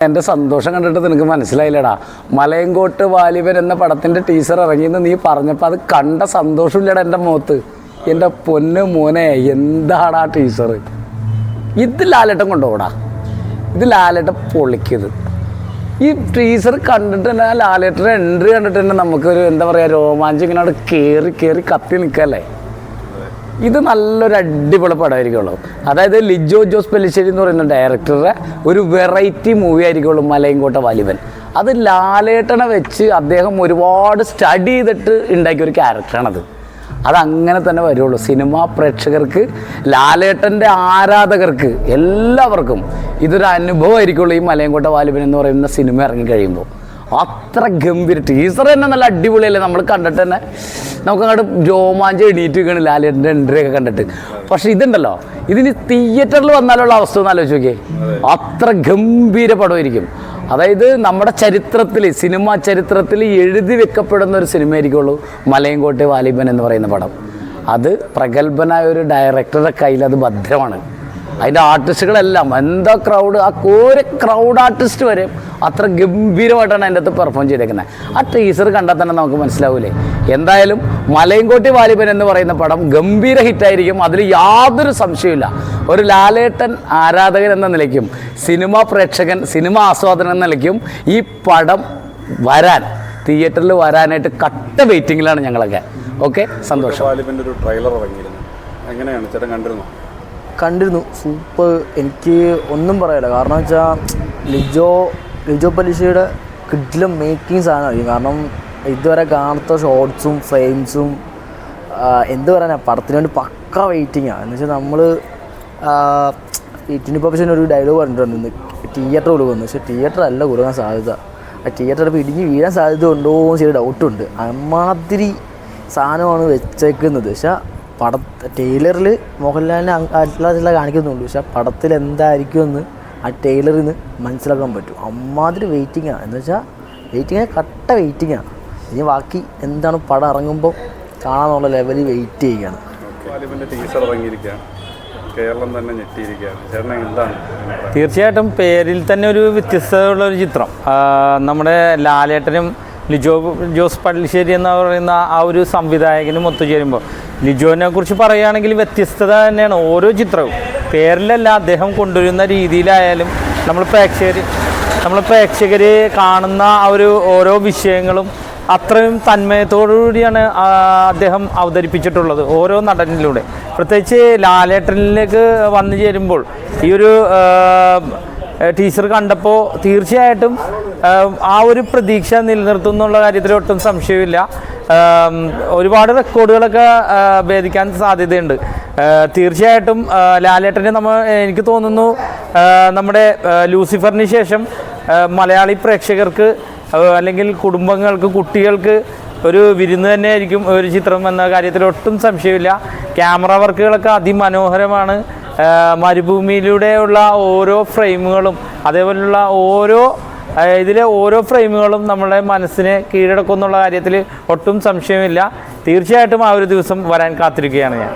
എൻ്റെ സന്തോഷം കണ്ടിട്ട് നിനക്ക് മനസ്സിലായില്ലടാ. മലയങ്കോട്ട് വാലിബൻ എന്ന പടത്തിൻ്റെ ടീസർ ഇറങ്ങിയെന്ന് നീ പറഞ്ഞപ്പോൾ അത് കണ്ട സന്തോഷമില്ലടാ എൻ്റെ മുഖത്ത്. എൻ്റെ പൊന്ന് മോനെ, എന്താടാ ടീസർ. ഇത് ലാലേട്ടൻ കൊണ്ടുപോടാ, ഇത് ലാലേട്ടൻ പൊളിക്കത്. ഈ ടീസർ കണ്ടിട്ട് തന്നെ ലാലേട്ടൻ്റെ എൻട്രി കണ്ടിട്ട് തന്നെ നമുക്കൊരു എന്താ പറയുക, രോമാഞ്ചം ഇങ്ങനെ അവിടെ കയറി കത്തി നിൽക്കല്ലേ. ഇത് നല്ലൊരു അടിപൊളി പടമായിരിക്കുള്ളൂ. അതായത് ലിജോ ജോസ് പെല്ലിശ്ശേരി എന്ന് പറയുന്ന ഡയറക്ടറുടെ ഒരു വെറൈറ്റി മൂവി ആയിരിക്കുള്ളൂ മലയങ്കോട്ട വാലിബൻ. അത് ലാലേട്ടനെ വെച്ച് അദ്ദേഹം ഒരുപാട് സ്റ്റഡി ചെയ്തിട്ട് ഉണ്ടാക്കിയ ഒരു ക്യാരക്ടറാണത്. അതങ്ങനെ തന്നെ വരുള്ളൂ. സിനിമാ പ്രേക്ഷകർക്ക്, ലാലേട്ടൻ്റെ ആരാധകർക്ക് എല്ലാവർക്കും ഇതൊരു അനുഭവമായിരിക്കുള്ളൂ ഈ മലയങ്കോട്ട വാലിബൻ എന്ന് പറയുന്ന സിനിമ ഇറങ്ങിക്കഴിയുമ്പോൾ. അത്ര ഗംഭീര ടീസർ തന്നെ നല്ല അടിപൊളിയല്ലേ. നമ്മൾ കണ്ടിട്ട് തന്നെ നമുക്ക് അങ്ങോട്ട് രോമാഞ്ചം എണീറ്റ് വെക്കണം ലാലേട്ടൻ്റെ എൻട്രിയൊക്കെ കണ്ടിട്ട്. പക്ഷെ ഇതുണ്ടല്ലോ, ഇതിന് തിയേറ്ററിൽ വന്നാലുള്ള അവസ്ഥ ഒന്ന് ആലോചിച്ച് നോക്കിയേ. അത്ര ഗംഭീര പടമായിരിക്കും. അതായത് നമ്മുടെ ചരിത്രത്തിൽ, സിനിമാ ചരിത്രത്തിൽ എഴുതി വെക്കപ്പെടുന്ന ഒരു സിനിമയായിരിക്കുള്ളൂ മലയങ്കോട്ടെ വാലിബൻ എന്ന് പറയുന്ന പടം. അത് പ്രഗത്ഭനായ ഒരു ഡയറക്ടറുടെ കയ്യിൽ അത് ഭദ്രമാണ്. അതിൻ്റെ ആർട്ടിസ്റ്റുകളെല്ലാം എന്താ ക്രൗഡ്, ആ ഒരു ക്രൗഡ് ആർട്ടിസ്റ്റ് വരെ അത്ര ഗംഭീരമായിട്ടാണ് അതിൻ്റെ അകത്ത് പെർഫോം ചെയ്തേക്കുന്നത്. ആ ടീസർ കണ്ടാൽ തന്നെ നമുക്ക് മനസ്സിലാവൂലേ. എന്തായാലും മലയങ്കോട്ടെ വാലിബൻ എന്ന് പറയുന്ന പടം ഗംഭീര ഹിറ്റായിരിക്കും, അതിൽ യാതൊരു സംശയമില്ല. ഒരു ലാലേട്ടൻ ആരാധകൻ എന്ന നിലയ്ക്കും സിനിമാ പ്രേക്ഷകൻ, സിനിമാ ആസ്വാദനം എന്ന നിലയ്ക്കും ഈ പടം വരാൻ, തിയേറ്ററിൽ വരാനായിട്ട് കട്ട വെയിറ്റിങ്ങിലാണ് ഞങ്ങളൊക്കെ. ഓക്കെ, സന്തോഷം. വാലിബൻ്റെ ഒരു ട്രെയിലർ ഇറങ്ങിയിരുന്നു, എങ്ങനെയാണ് ചേട്ടൻ കണ്ടിരുന്നു. സൂപ്പർ. എനിക്ക് ഒന്നും പറയാനില്ല. കാരണം വെച്ചാൽ ലിജോ പെല്ലിശ്ശേരിയുടെ കിഡിലും മേക്കിംഗ് സാധനമായിരിക്കും. കാരണം ഇതുവരെ കാണാത്ത ഷോർട്സും ഫ്രെയിംസും എന്ത് പറയാനാ, പടത്തിന് വേണ്ടി പക്ക വെയിറ്റിങ്ങാണ്. എന്ന് വെച്ചാൽ നമ്മൾ ടിനി പ്രൊഫഷൻ ഒരു ഡയലോഗ് പറഞ്ഞിട്ടുണ്ട്, തിയേറ്റർ കൊടുക്കുന്നു. പക്ഷേ തിയേറ്റർ അല്ല കൊടുക്കാൻ സാധ്യത. ആ തിയേറ്റർ ഇപ്പോൾ ഇടിഞ്ഞ് വീഴാൻ സാധ്യത ഉണ്ടോ എന്ന് ചെറിയ ഡൗട്ടുണ്ട്. അമ്മാതിരി സാധനമാണ് വെച്ചേക്കുന്നത്. പക്ഷേ ട്രെയിലറിൽ മോഹൻലാലിനെ അല്ലാതെ കാണിക്കുന്നുള്ളൂ. പക്ഷെ പടത്തിൽ എന്തായിരിക്കുമെന്ന് ആ ട്രെയിലറിൽ നിന്ന് മനസ്സിലാക്കാൻ പറ്റും. അമ്മാതിരി വെയിറ്റിങ്ങാണ്. എന്ന് വെച്ചാൽ വെയിറ്റിങ്ങിന് കട്ട വെയിറ്റിങ്ങാണ്. ഇനി ബാക്കി എന്താണ് പടം ഇറങ്ങുമ്പോൾ കാണാനുള്ള ലെവലിൽ വെയിറ്റ് ചെയ്യുകയാണ്. തീർച്ചയായിട്ടും പേരിൽ തന്നെ ഒരു വ്യത്യസ്തതയുള്ളൊരു ചിത്രം. നമ്മുടെ ലാലേട്ടനും ലിജോ ജോസ് പെല്ലിശ്ശേരി എന്ന് പറയുന്ന ആ ഒരു സംവിധായകനും ഒത്തുചേരുമ്പോൾ, ലിജോനെ കുറിച്ച് പറയുകയാണെങ്കിൽ വ്യത്യസ്തത തന്നെയാണ് ഓരോ ചിത്രവും. പേരിലല്ല, അദ്ദേഹം കൊണ്ടുവരുന്ന രീതിയിലായാലും നമ്മൾ പ്രേക്ഷകർ കാണുന്ന ആ ഒരു ഓരോ വിഷയങ്ങളും അത്രയും തന്മയത്തോടുകൂടിയാണ് അദ്ദേഹം അവതരിപ്പിച്ചിട്ടുള്ളത് ഓരോ നടനിലൂടെ. പ്രത്യേകിച്ച് ലാലേട്ടനിലേക്ക് വന്നു ചേരുമ്പോൾ ഈ ഒരു ടീച്ചർ കണ്ടപ്പോൾ തീർച്ചയായിട്ടും ആ ഒരു പ്രതീക്ഷ നിലനിർത്തുന്നുള്ള കാര്യത്തിൽ ഒട്ടും സംശയമില്ല. ഒരുപാട് റെക്കോർഡുകളൊക്കെ ഭേദിക്കാൻ സാധ്യതയുണ്ട്. തീർച്ചയായിട്ടും ലാലേട്ടനെ എനിക്ക് തോന്നുന്നു നമ്മുടെ ലൂസിഫറിന് ശേഷം മലയാളി പ്രേക്ഷകർക്ക് അല്ലെങ്കിൽ കുടുംബങ്ങൾക്ക്, കുട്ടികൾക്ക് ഒരു വിരുന്ന് തന്നെയായിരിക്കും ഒരു ചിത്രം എന്ന കാര്യത്തിൽ ഒട്ടും സംശയമില്ല. ക്യാമറ വർക്കുകളൊക്കെ അതിമനോഹരമാണ്. മരുഭൂമിയിലൂടെയുള്ള ഓരോ ഫ്രെയിമുകളും, അതേപോലെയുള്ള ഇതിലെ ഓരോ ഫ്രെയിമുകളും നമ്മളെ മനസ്സിനെ കീഴടക്കും എന്നുള്ള കാര്യത്തിൽ ഒട്ടും സംശയമില്ല. തീർച്ചയായിട്ടും ആ ഒരു ദിവസം വരാൻ കാത്തിരിക്കുകയാണ് ഞാൻ.